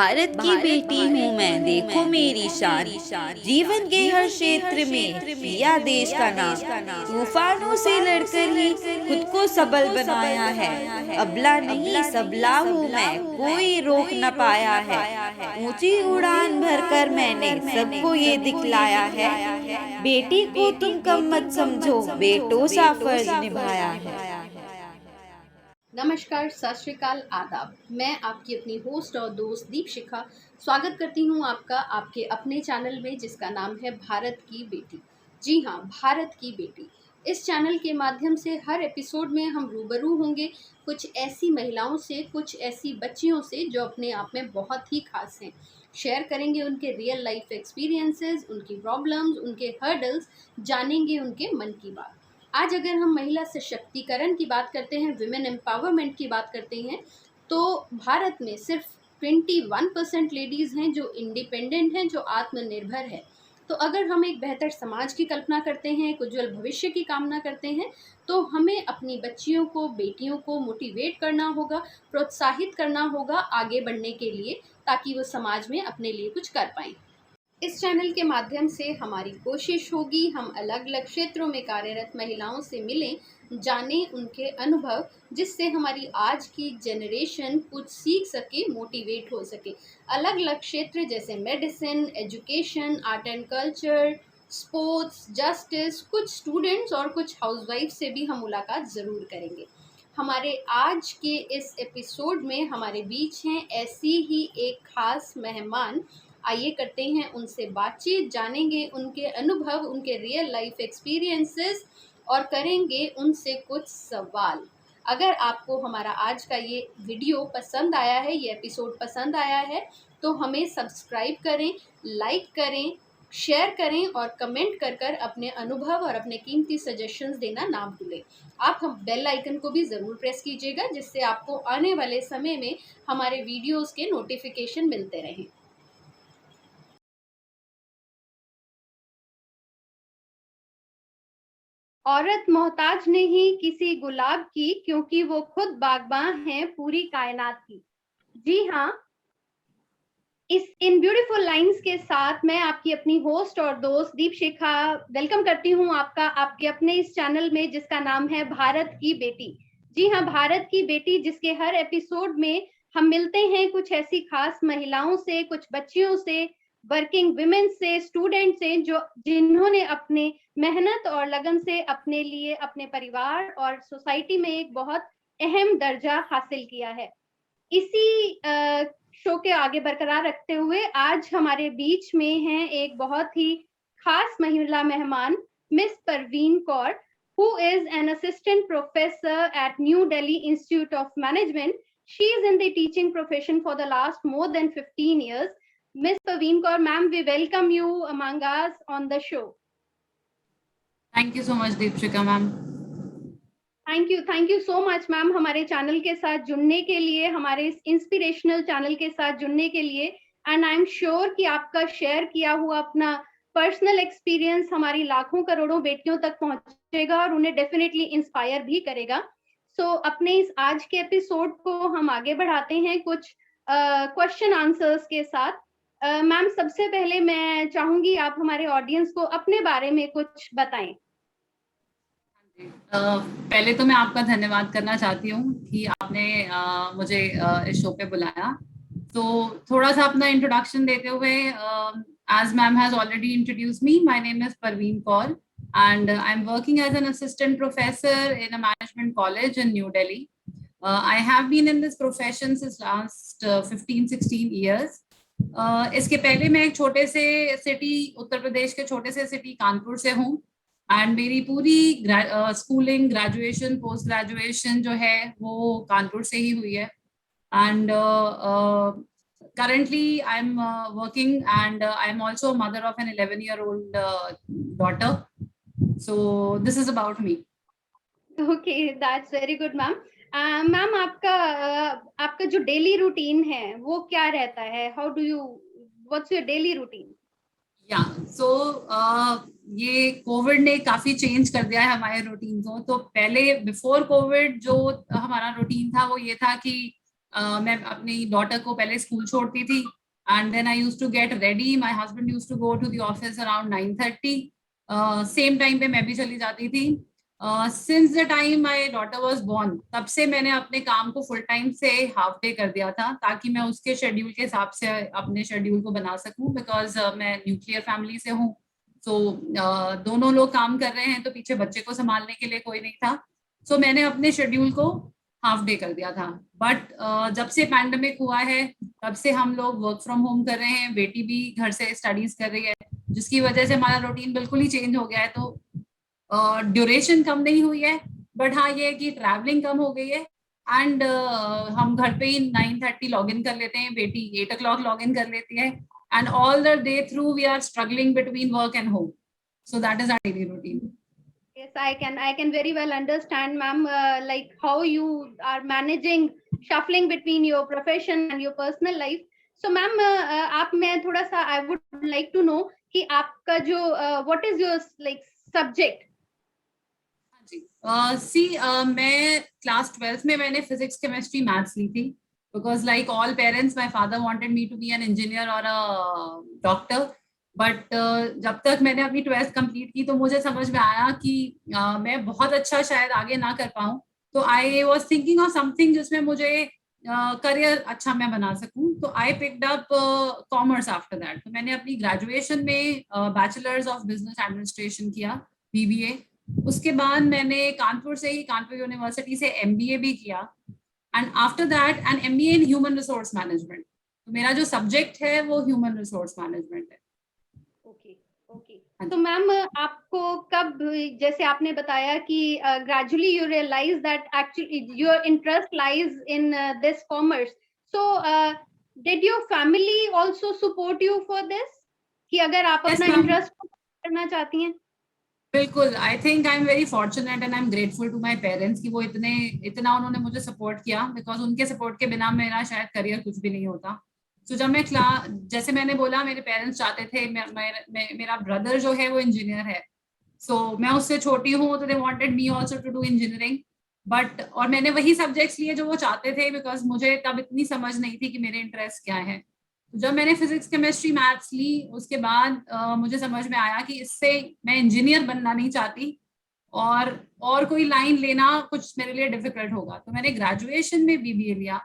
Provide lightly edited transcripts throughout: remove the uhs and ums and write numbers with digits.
भारत की बेटी हूँ मैं, देखो मेरी शान। जीवन के हर क्षेत्र में किया देश का नाम। तूफानों से लड़कर ही खुद को सबल बनाया है। अबला नहीं सबला हूँ मैं, कोई रोक न पाया है। ऊंची उड़ान भरकर मैंने सबको ये दिखलाया है। बेटी को तुम कम मत समझो, बेटों सा फर्ज निभाया है। नमस्कार, सत श्री अकाल, आदाब। मैं आपकी अपनी होस्ट और दोस्त दीपशिखा स्वागत करती हूं आपका आपके अपने चैनल में जिसका नाम है भारत की बेटी। जी हाँ, भारत की बेटी। इस चैनल के माध्यम से हर एपिसोड में हम रूबरू होंगे कुछ ऐसी महिलाओं से, कुछ ऐसी बच्चियों से जो अपने आप में बहुत ही खास हैं। शेयर करेंगे उनके रियल लाइफ एक्सपीरियंसेस, उनकी प्रॉब्लम्स, उनके हर्डल्स, जानेंगे उनके मन की बात। आज अगर हम महिला सशक्तिकरण की बात करते हैं, विमेन एम्पावरमेंट की बात करते हैं, तो भारत में सिर्फ 21% लेडीज़ हैं जो इंडिपेंडेंट हैं, जो आत्मनिर्भर है। तो अगर हम एक बेहतर समाज की कल्पना करते हैं, एक उज्जवल भविष्य की कामना करते हैं, तो हमें अपनी बच्चियों को, बेटियों को मोटिवेट करना होगा, प्रोत्साहित करना होगा आगे बढ़ने के लिए, ताकि वो समाज में अपने लिए कुछ कर पाएँ। इस चैनल के माध्यम से हमारी कोशिश होगी हम अलग अलग क्षेत्रों में कार्यरत महिलाओं से मिलें, जानें उनके अनुभव, जिससे हमारी आज की जनरेशन कुछ सीख सके, मोटिवेट हो सके। अलग अलग क्षेत्र जैसे medicine, education, art and culture, sports, justice, कुछ स्टूडेंट्स और कुछ हाउसवाइफ से भी हम मुलाकात ज़रूर करेंगे। हमारे आज के इस एपिसोड में हमारे बीच हैं ऐसी ही एक खास मेहमान। आइए करते हैं उनसे बातचीत, जानेंगे उनके अनुभव, उनके रियल लाइफ एक्सपीरियंसेस और करेंगे उनसे कुछ सवाल। अगर आपको हमारा आज का ये वीडियो पसंद आया है, ये एपिसोड पसंद आया है, तो हमें सब्सक्राइब करें, लाइक करें, शेयर करें और कमेंट कर कर अपने अनुभव और अपने कीमती सजेशंस देना ना भूलें। आप हम बेल आइकन को भी ज़रूर प्रेस कीजिएगा, जिससे आपको आने वाले समय में हमारे वीडियोस के नोटिफिकेशन मिलते रहें। औरत मोहताज नहीं किसी गुलाब की, क्योंकि वो खुद बागबां है पूरी कायनात की। जी हाँ, इस इन ब्यूटीफुल लाइंस के साथ मैं आपकी अपनी होस्ट और दोस्त दीपशिखा वेलकम करती हूँ आपका आपके अपने इस चैनल में जिसका नाम है भारत की बेटी। जी हाँ, भारत की बेटी, जिसके हर एपिसोड में हम मिलते हैं कुछ ऐसी खास महिलाओं से, कुछ बच्चियों से, वर्किंग विमेन से, स्टूडेंट से, जो जिन्होंने अपने मेहनत और लगन से अपने लिए, अपने परिवार और सोसाइटी में एक बहुत अहम दर्जा हासिल किया है। इसी शो के आगे बरकरार रखते हुए आज हमारे बीच में हैं एक बहुत ही खास महिला मेहमान, miss Parveen Kaur, who is an assistant professor at New Delhi Institute of Management. She is in the teaching profession for the last more than 15 years. Miss Parveen Kaur, ma'am, we welcome you among us on the show. Thank you so much Deepshikha ma'am. Thank you so much ma'am, हमारे channel के साथ जुड़ने के लिए, हमारे इस inspirational channel के साथ जुड़ने के लिए। एंड आई एम श्योर कि आपका शेयर किया हुआ अपना पर्सनल एक्सपीरियंस हमारी लाखों करोड़ों बेटियों तक पहुंचेगा और उन्हें डेफिनेटली इंस्पायर भी करेगा। अपने इस आज के एपिसोड को हम आगे बढ़ाते हैं कुछ क्वेश्चन आंसर्स के साथ। मैम, सबसे पहले मैं चाहूंगी आप हमारे ऑडियंस को अपने बारे में कुछ बताएं। पहले तो मैं आपका धन्यवाद करना चाहती हूँ कि आपने मुझे इस शो पे बुलाया। तो थोड़ा सा अपना इंट्रोडक्शन देते हुए, as ma'am has already introduced me, my name is Parveen Kaur and I'm working as an assistant professor in a management college in New Delhi. I have been in this profession since last 15-16 years. इसके पहले मैं एक छोटे से city, Uttar Pradesh के छोटे से city Kanpur से हूँ एंड मेरी पूरी स्कूलिंग, ग्रेजुएशन, पोस्ट ग्रेजुएशन जो है वो कानपुर से ही हुई है। And currently I'm working and I'm also a mother of an 11-year-old daughter. So this is about me. Okay, that's very good ma'am. Ma'am, आपका जो डेली रूटीन है वो क्या रहता है? What's your daily routine? या सो ये कोविड ने काफी चेंज कर दिया है हमारे रूटीन को। तो पहले बिफोर कोविड जो हमारा रूटीन था वो ये था कि मैं अपनी डॉटर को पहले स्कूल छोड़ती थी, and then I used to get ready, my husband used to go to the office around 9:30, same time पे मैं भी चली जाती थी। Since the time my daughter was born, तब से मैंने अपने काम को फुल टाइम से हाफ डे कर दिया था, ताकि मैं उसके शेड्यूल के हिसाब से अपने शेड्यूल को बना सकूं, बिकॉज मैं न्यूक्लियर फैमिली से हूँ। सो दोनों लोग काम कर रहे हैं, तो पीछे बच्चे को संभालने के लिए कोई नहीं था। सो मैंने अपने शेड्यूल को हाफ डे कर दिया था। बट जब से पैंडेमिक हुआ है, तब से हम लोग वर्क फ्रॉम होम कर रहे हैं, बेटी भी घर से स्टडीज कर रही है, जिसकी वजह से हमारा रूटीन बिल्कुल ही चेंज हो गया है। तो ड्यूरेशन कम नहीं हुई है, बट हाँ ये है कि ट्रैवलिंग कम हो गई है। एंड हम घर पे ही 9:30 लॉग इन कर लेते हैं, बेटी 8 o'clock लॉग इन कर लेती है, and all the day through we are struggling between work and home. So that is our daily routine. Yes, I can very well understand, ma'am, like how you are managing shuffling between your profession and your personal life. So, ma'am, आप मैं थोड़ा सा I would like to know कि आपका जो what is your like subject? सी मैं class 12th में मैंने फिजिक्स केमिस्ट्री मैथ्स ली थी, because like all parents my father wanted me to be an engineer और अ डॉक्टर। बट जब तक मैंने अपनी 12th कंप्लीट की, तो मुझे समझ में आया कि मैं बहुत अच्छा शायद आगे ना कर पाऊँ। तो I was thinking of something जिसमें मुझे करियर अच्छा मैं बना सकूं। तो I picked up commerce after that. तो मैंने अपनी ग्रेजुएशन में बैचलर्स ऑफ बिजनेस एडमिनिस्ट्रेशन किया, BBA। उसके बाद मैंने कानपुर से ही, कानपुर यूनिवर्सिटी से MBA भी किया, and after that an MBA in human resource management. तो मेरा जो सब्जेक्ट है वो ह्यूमन रिसोर्स मैनेजमेंट है। Okay okay. तो मैम आपको कब, जैसे आपने बताया कि gradually you realize that actually your interest lies in this commerce, so did your family also support you for this कि अगर आप Yes, अपना ma'am. इंटरेस्ट करना चाहती हैं? बिल्कुल, I think I am very fortunate and I am grateful to my parents कि वो इतना उन्होंने मुझे सपोर्ट किया, बिकॉज उनके सपोर्ट के बिना मेरा शायद करियर कुछ भी नहीं होता। तो जब मैं जैसे मैंने बोला, मेरे पेरेंट्स चाहते थे, मेरा ब्रदर जो है वो इंजीनियर है, सो मैं उससे छोटी हूँ, तो they wanted me also to do engineering. But और मैंने वही सब्जेक्ट्स लिए जो वो चाहते थे, बिकॉज मुझे तब इतनी समझ नहीं थी कि मेरे इंटरेस्ट क्या है। जब मैंने फिजिक्स केमिस्ट्री मैथ्स ली, उसके बाद मुझे समझ में आया कि इससे मैं इंजीनियर बनना नहीं चाहती, और कोई लाइन लेना कुछ मेरे लिए डिफिकल्ट होगा। तो मैंने ग्रेजुएशन में BBA लिया,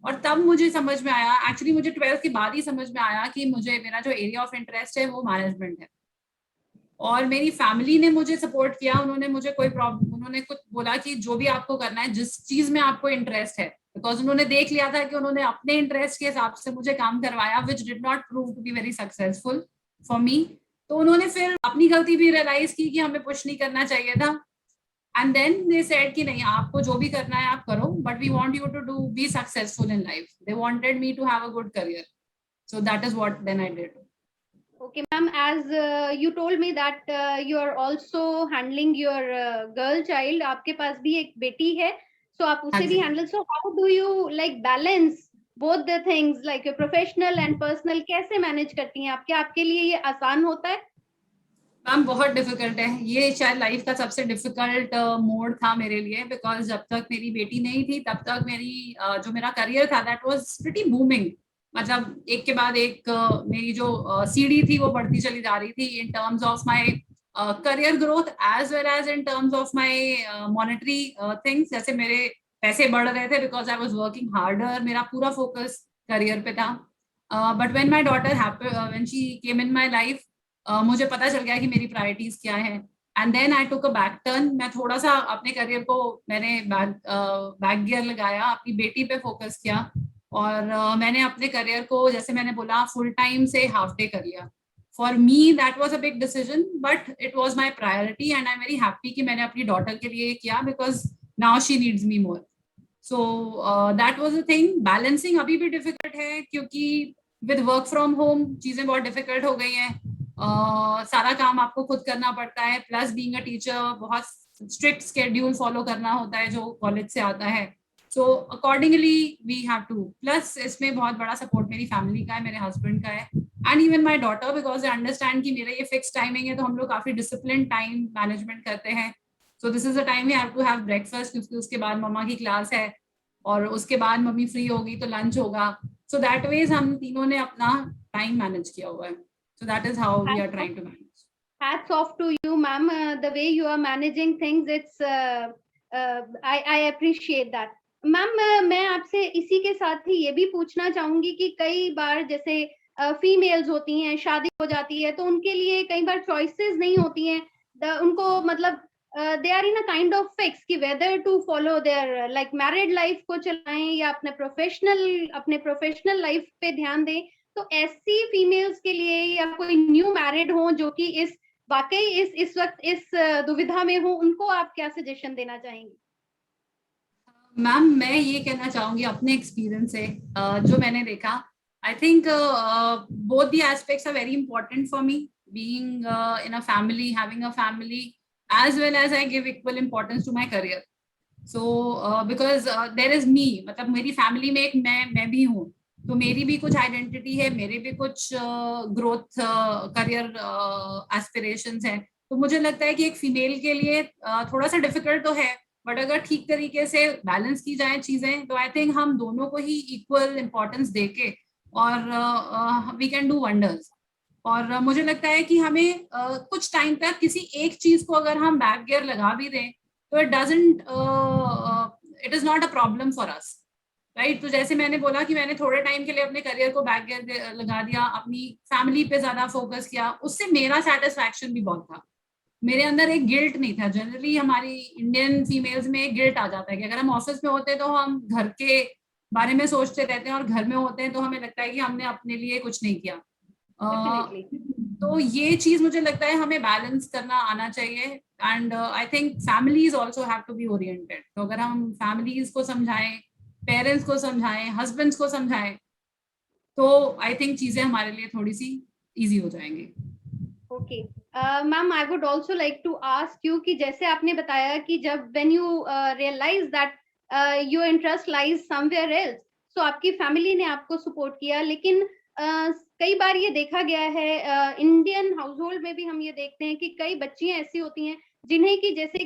और तब मुझे समझ में आया, एक्चुअली मुझे 12th के बाद ही समझ में आया कि मुझे, मेरा जो एरिया ऑफ इंटरेस्ट है वो मैनेजमेंट है। और मेरी फैमिली ने मुझे सपोर्ट किया, उन्होंने मुझे कोई प्रॉब्लम, उन्होंने कुछ बोला कि जो भी आपको करना है, जिस चीज में आपको इंटरेस्ट है, बिकॉज उन्होंने देख लिया था कि उन्होंने अपने इंटरेस्ट के हिसाब से मुझे काम करवाया, which did not prove to be very successful for me. तो उन्होंने फिर अपनी गलती भी रियलाइज की कि हमें पुश नहीं करना चाहिए था, एंड देन दे सेड कि नहीं, आपको जो भी करना है आप करो, but we want you to do be successful in life. They wanted me to have a good career, so that is what then I did. Okay, ma'am, as you told me that you are also handling your girl child, आपके पास भी एक बेटी है, so आप हाँ उसे भी जी। handle, so how do you like balance both the things like your professional and personal, कैसे manage करती हैं आप? क्या आपके लिए ये आसान होता है? मैम बहुत डिफिकल्ट है, ये शायद लाइफ का सबसे डिफिकल्ट मोड था मेरे लिए, बिकॉज जब तक मेरी बेटी नहीं थी, तब तक जो मेरा करियर था दैट वाज प्रीटी बूमिंग। मतलब एक के बाद एक मेरी जो सीढ़ी थी वो बढ़ती चली जा रही थी, in terms of my career growth as well as in terms of my monetary things. जैसे मेरे पैसे बढ़ रहे थे, because I was working harder, मेरा पूरा फोकस करियर पे था। But when my daughter when she came in my life, मुझे पता चल गया कि मेरी प्रायोरिटीज क्या है, and then I took a back turn. मैं थोड़ा सा अपने करियर को, मैंने बैक गियर लगाया, अपनी बेटी पे फोकस किया, और मैंने अपने करियर को, जैसे मैंने बोला, फुल टाइम से हाफ डे कर लिया। For me that was a big decision, but it was my priority, and I am very happy कि मैंने अपनी डॉटर के लिए किया, because now she needs me more. So that was a thing. Balancing अभी भी डिफिकल्ट है, क्योंकि विद वर्क फ्रॉम होम चीजें बहुत डिफिकल्ट हो गई हैं। सारा काम आपको खुद करना पड़ता है, प्लस बीइंग अ टीचर बहुत स्ट्रिक्ट स्केड्यूल फॉलो करना होता है जो कॉलेज से आता है। So accordingly we have to, plus इसमें बहुत बड़ा सपोर्ट मेरी फैमिली का है, मेरे हस्बैंड का है, and even my daughter, because they understand कि मेरा ये फिक्स टाइमिंग है, तो हम लोग काफी डिसिप्लिन टाइम मैनेजमेंट करते हैं। So this is the time we have to have breakfast, क्योंकि उसके बाद मम्मा की क्लास है, और उसके बाद मम्मी फ्री होगी तो लंच होगा. सो दैट वेज हम तीनों ने अपना टाइम मैनेज किया हुआ है. So that is how we are trying to manage. Hats off to you, ma'am. The way you are managing things, I appreciate that. Ma'am मैं आपसे इसी के साथ ही ये भी पूछना चाहूंगी कि कई बार जैसे फीमेल्स होती हैं, शादी हो जाती है तो उनके लिए कई बार चॉइसेस नहीं होती हैं. उनको मतलब they are in a kind of fix कि whether to follow their like married life को चलाएं या अपने प्रोफेशनल लाइफ पे ध्यान दें. तो ऐसी फीमेल्स के लिए या कोई न्यू मैरिड हो जो कि वाकई इस वक्त इस दुविधा में हो, उनको आप क्या सजेशन देना चाहेंगे? मैम मैं ये कहना चाहूंगी अपने एक्सपीरियंस से जो मैंने देखा. I think both the aspects are very important for me. Being in a family, having a family, as well as I give equal importance to my career. So because there is me, मतलब मेरी family में एक मैं भी हूँ, तो मेरी भी कुछ आइडेंटिटी है, मेरे भी कुछ ग्रोथ करियर एस्पिरेशंस हैं. तो मुझे लगता है कि एक फीमेल के लिए थोड़ा सा डिफिकल्ट तो है, बट अगर ठीक तरीके से बैलेंस की जाए चीजें तो आई थिंक हम दोनों को ही इक्वल इम्पोर्टेंस देके और वी कैन डू वंडर्स. और मुझे लगता है कि हमें कुछ टाइम तक किसी एक चीज को अगर हम बैक गियर लगा भी दें तो it is not a problem for us, right. तो जैसे मैंने बोला कि मैंने थोड़े टाइम के लिए अपने करियर को बैक गियर लगा दिया, अपनी फैमिली पे ज्यादा फोकस किया, उससे मेरा सेटिस्फैक्शन भी बहुत था. मेरे अंदर एक गिल्ट नहीं था. जनरली हमारी इंडियन फीमेल्स में एक गिल्ट आ जाता है कि अगर हम ऑफिस में होते हैं तो हम घर के बारे में सोचते रहते हैं और घर में होते हैं तो हमें लगता है कि हमने अपने लिए कुछ नहीं किया. Definitely. तो ये चीज मुझे लगता है हमें बैलेंस करना आना चाहिए. And I think families also have to be oriented. तो अगर हम फैमिलीज को समझाएं, पेरेंट्स को समझाएं, हस्बैंड्स को समझाएं, तो आई थिंक चीजें हमारे लिए थोड़ी सी इजी हो जाएंगी. Okay ma'am, I would also like to ask you कि जैसे आपने बताया कि जब when you realize that your interest lies somewhere else, so आपकी फैमिली ने आपको सपोर्ट किया. लेकिन कई बार ये देखा गया है इंडियन हाउस होल्ड में भी हम ये देखते हैं कि कई बच्चियां ऐसी होती हैं जिन्हें कि जैसे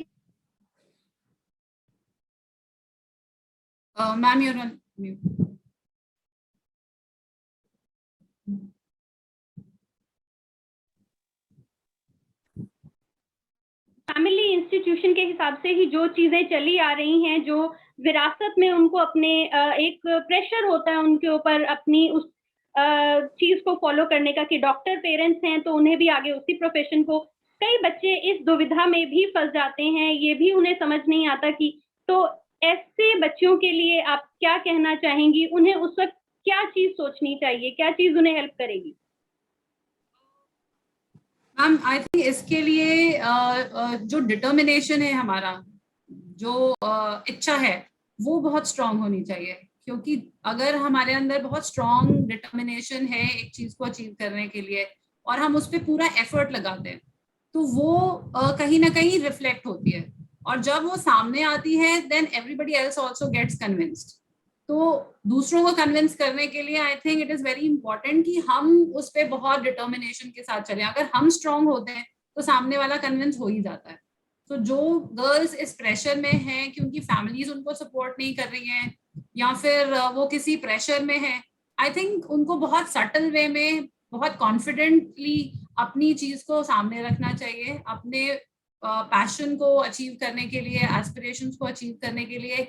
ma'am you're on mute. Family institution के हिसाब से ही जो चीजें चली आ रही हैं, जो विरासत में उनको अपने एक प्रेशर होता है उनके ऊपर अपनी उस चीज को फॉलो करने का कि डॉक्टर पेरेंट्स हैं तो उन्हें भी आगे उसी प्रोफेशन को. कई बच्चे इस दुविधा में भी फंस जाते हैं, ये भी उन्हें समझ नहीं आता कि. तो ऐसे बच्चों के लिए आप क्या कहना चाहेंगी? उन्हें उस वक्त क्या चीज सोचनी चाहिए, क्या चीज उन्हें हेल्प करेगी? मैम आई थिंक इसके लिए जो डिटर्मिनेशन है हमारा, जो इच्छा है, वो बहुत स्ट्रांग होनी चाहिए. क्योंकि अगर हमारे अंदर बहुत स्ट्रांग डिटर्मिनेशन है एक चीज को अचीव करने के लिए और हम उस पर पूरा एफर्ट लगाते हैं तो वो कहीं ना कहीं रिफ्लेक्ट होती है. और जब वो सामने आती है then everybody else also gets convinced. तो दूसरों को कन्विंस करने के लिए I think it is very important कि हम उस पर बहुत डिटर्मिनेशन के साथ चलें. अगर हम स्ट्रांग होते हैं तो सामने वाला कन्विंस हो ही जाता है. तो जो गर्ल्स इस प्रेशर में हैं क्योंकि फैमिलीज उनको सपोर्ट नहीं कर रही हैं या फिर वो किसी प्रेशर में है, आई थिंक उनको बहुत सटल वे में बहुत कॉन्फिडेंटली अपनी चीज को सामने रखना चाहिए. अपने पैशन को अचीव करने के लिए, एस्पिरेशंस को अचीव करने के लिए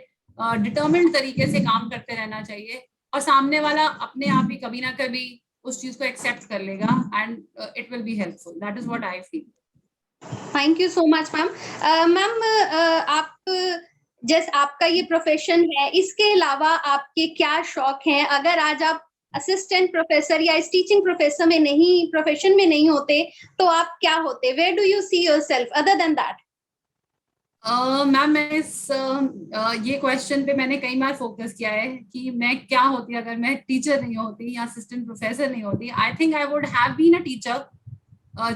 डिटर्मिन्ड तरीके से काम करते रहना चाहिए. और सामने वाला अपने आप ही कभी ना कभी उस चीज को एक्सेप्ट कर लेगा and it will be helpful. That is what I feel. Thank you so much ma'am. Ma'am आप जैसे आपका ये प्रोफेशन है, इसके अलावा आपके क्या शौक हैं? अगर आज आप असिस्टेंट प्रोफेसर या इस टीचिंग प्रोफेशन में नहीं होते तो आप क्या होते? Where do you see yourself other than that? Ma'am मैं ये क्वेश्चन पे मैंने कई बार फोकस किया है कि मैं क्या होती अगर मैं टीचर नहीं होती या असिस्टेंट प्रोफेसर नहीं होती. I think I would have been a teacher.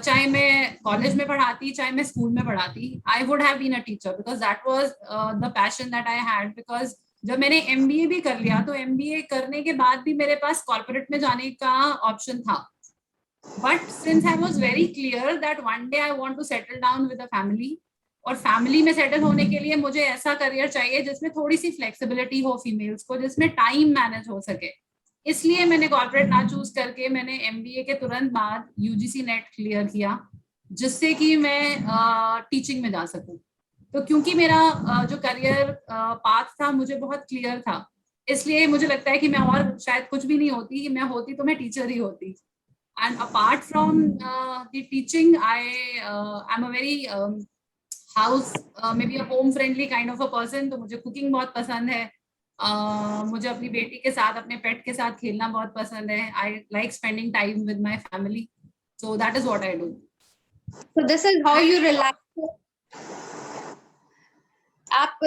चाहे मैं कॉलेज में पढ़ाती, चाहे मैं स्कूल में पढ़ाती, I would have been a teacher because that was the passion that I had. Because जब मैंने MBA भी कर लिया तो MBA करने के बाद भी मेरे पास कॉर्पोरेट में जाने का ऑप्शन था. But since I was very clear that one day I want to settle down with a family, और फैमिली में सेटल होने के लिए मुझे ऐसा करियर चाहिए जिसमें थोड़ी सी फ्लेक्सिबिलिटी हो फीमेल्स को, जिसमें टाइम मैनेज हो सके। इसलिए मैंने कॉर्पोरेट ना चूज करके मैंने एमबीए के तुरंत बाद यूजीसी नेट क्लियर किया, जिससे कि मैं टीचिंग में जा सकूं। तो क्योंकि मेरा जो करियर पाथ था मुझे बहुत क्लियर था, इसलिए मुझे लगता है कि मैं और शायद कुछ भी नहीं होती, मैं होती तो मैं टीचर ही होती। And apart from the teaching I am a very house may be a home friendly kind of a person. तो मुझे कुकिंग बहुत पसंद है, मुझे अपनी बेटी के साथ, अपने पेट के साथ खेलना बहुत पसंद है। I like spending time with my family, so that is what I do. So this is how you relax. आप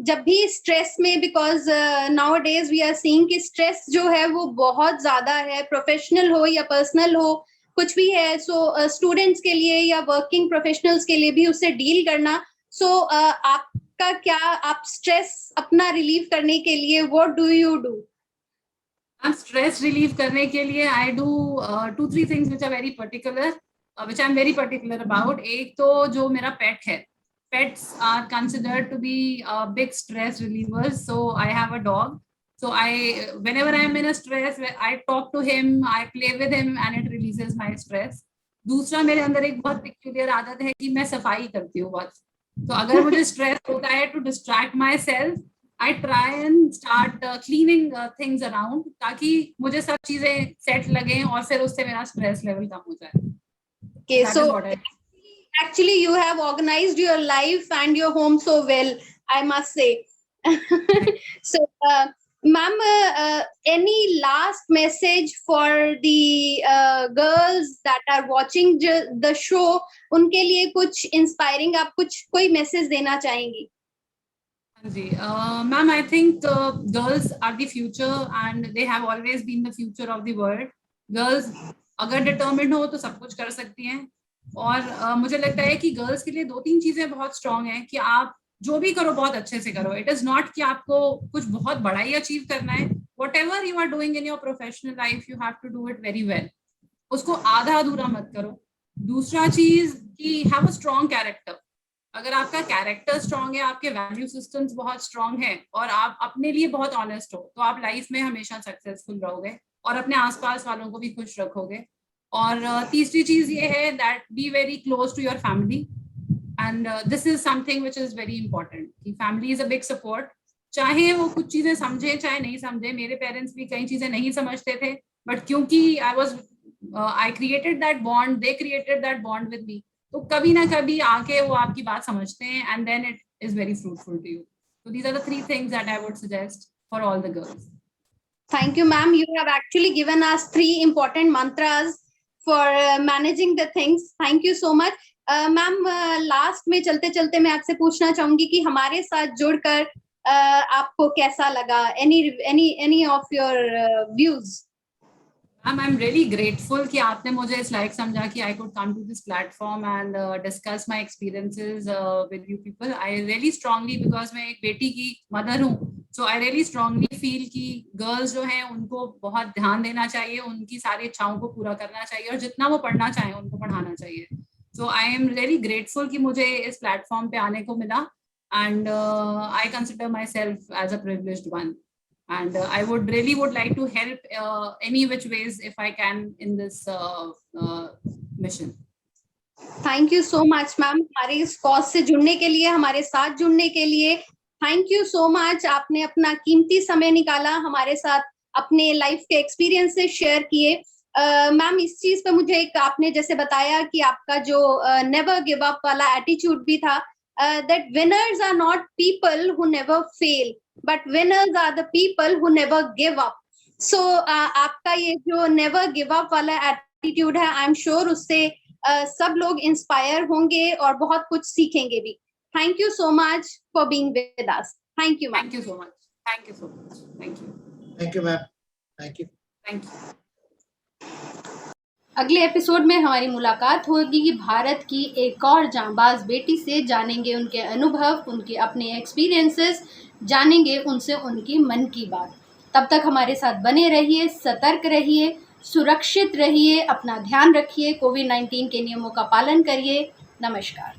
जब भी स्ट्रेस में, because nowadays we are seeing कि स्ट्रेस जो है वो बहुत ज्यादा है, प्रोफेशनल हो या पर्सनल हो, कुछ भी है। सो स्टूडेंट्स के लिए या वर्किंग प्रोफेशनल्स के लिए भी उससे डील करना। सो आपका क्या, आप स्ट्रेस अपना रिलीव करने के लिए what do you do? Stress relieve करने के लिए I do 2-3 things which are very particular, which I am very particular about. एक तो जो मेरा पेट है, pets are considered to be big stress relievers, so I have a dog, so I, whenever I am in a stress, I talk to him, I play with him and it releases my stress. दूसरा, मेरे अंदर एक बहुत peculiar आदत है कि मैं सफाई करती हूँ बहुत। तो अगर मुझे स्ट्रेस होता है, to distract myself I try and start cleaning things around, ताकि मुझे सब चीजें सेट लगें और फिर उससे मेरा स्ट्रेस लेवल कम हो जाए। Okay, That so is what I do. actually you have organized your life and your home so well, I must say. So ma'am, any last message for the girls that are watching the show, उनके लिए कुछ inspiring आप कुछ कोई message देना चाहेंगी? जी ma'am, I think girls are the future and they have always been the future of the world. Girls अगर डिटर्मिन्ड हो तो सब कुछ कर सकती हैं। और मुझे लगता है कि गर्ल्स के लिए 2-3 चीजें बहुत स्ट्रांग हैं कि आप जो भी करो बहुत अच्छे से करो। इट इज नॉट कि आपको कुछ बहुत बड़ा ही अचीव करना है। Whatever you are doing in your professional life, you have to do it very well. उसको आधा अधूरा मत करो। दूसरा चीज कि हैव अ स्ट्रांग कैरेक्टर। अगर आपका कैरेक्टर स्ट्रांग है, आपके वैल्यू सिस्टम्स बहुत स्ट्रांग है और आप अपने लिए बहुत ऑनेस्ट हो, तो आप लाइफ में हमेशा सक्सेसफुल रहोगे और अपने आसपास वालों को भी खुश रखोगे। और तीसरी चीज ये है that be very close to your family, and this is something which is very important कि family is a big support. चाहे वो कुछ चीजें समझे चाहे नहीं समझे, मेरे पेरेंट्स भी कई चीजें नहीं समझते थे, बट क्योंकि I created that bond, they created that bond with me, तो कभी ना कभी आके वो आपकी बात समझते हैं and then it is very fruitful to you. So these are the 3 things that I would suggest for all the girls. Thank you, ma'am. You have actually given us 3 important mantras for managing the things. Thank you so much. Ma'am, last में चलते चलते मैं आपसे पूछना चाहूंगी कि हमारे साथ जुड़कर आपको कैसा लगा? Any of your views? I'm really grateful कि आपने मुझे इस लायक समझा कि I could come to this platform and discuss my experiences with you people. I really strongly, because मैं एक बेटी की mother हूँ, so I really strongly feel कि girls जो हैं उनको बहुत ध्यान देना चाहिए, उनकी सारी इच्छाओं को पूरा करना चाहिए और जितना वो पढ़ना चाहें उनको पढ़ाना चाहिए। So I am really grateful कि मुझे इस platform पे आने को मिला, and I consider myself as a privileged one. And I would like to help any which ways if I can in this mission. Thank you so much, ma'am. हमारे इस cause से जुड़ने के लिए, हमारे साथ जुड़ने के लिए थैंक यू सो मच। आपने अपना कीमती समय निकाला, हमारे साथ अपने लाइफ के एक्सपीरियंसेस शेयर किए। मैम, इस चीज पे मुझे एक, आपने जैसे बताया कि आपका जो नेवर गिव अप वाला एटीट्यूड भी था, that winners are not people who never fail, but winners are the people who never give up. So आपका ये जो never give up वाला एटीट्यूड है, आई एम श्योर उससे सब लोग इंस्पायर होंगे और बहुत कुछ सीखेंगे भी। Thank you so much for being with us. Thank you, ma'am. Thank you so much. Thank you so much. Thank you. Thank you, ma'am. Thank you. Thank you. अगले एपिसोड में हमारी मुलाकात होगी भारत की एक और जांबाज बेटी से। जानेंगे उनके अनुभव, उनके अपने एक्सपीरियंसेस, जानेंगे उनसे उनकी मन की बात। तब तक हमारे साथ बने रहिए, सतर्क रहिए, सुरक्षित रहिए, अपना ध्यान रखिए, कोविड-19 के नियमों का पालन करिए। नमस्कार।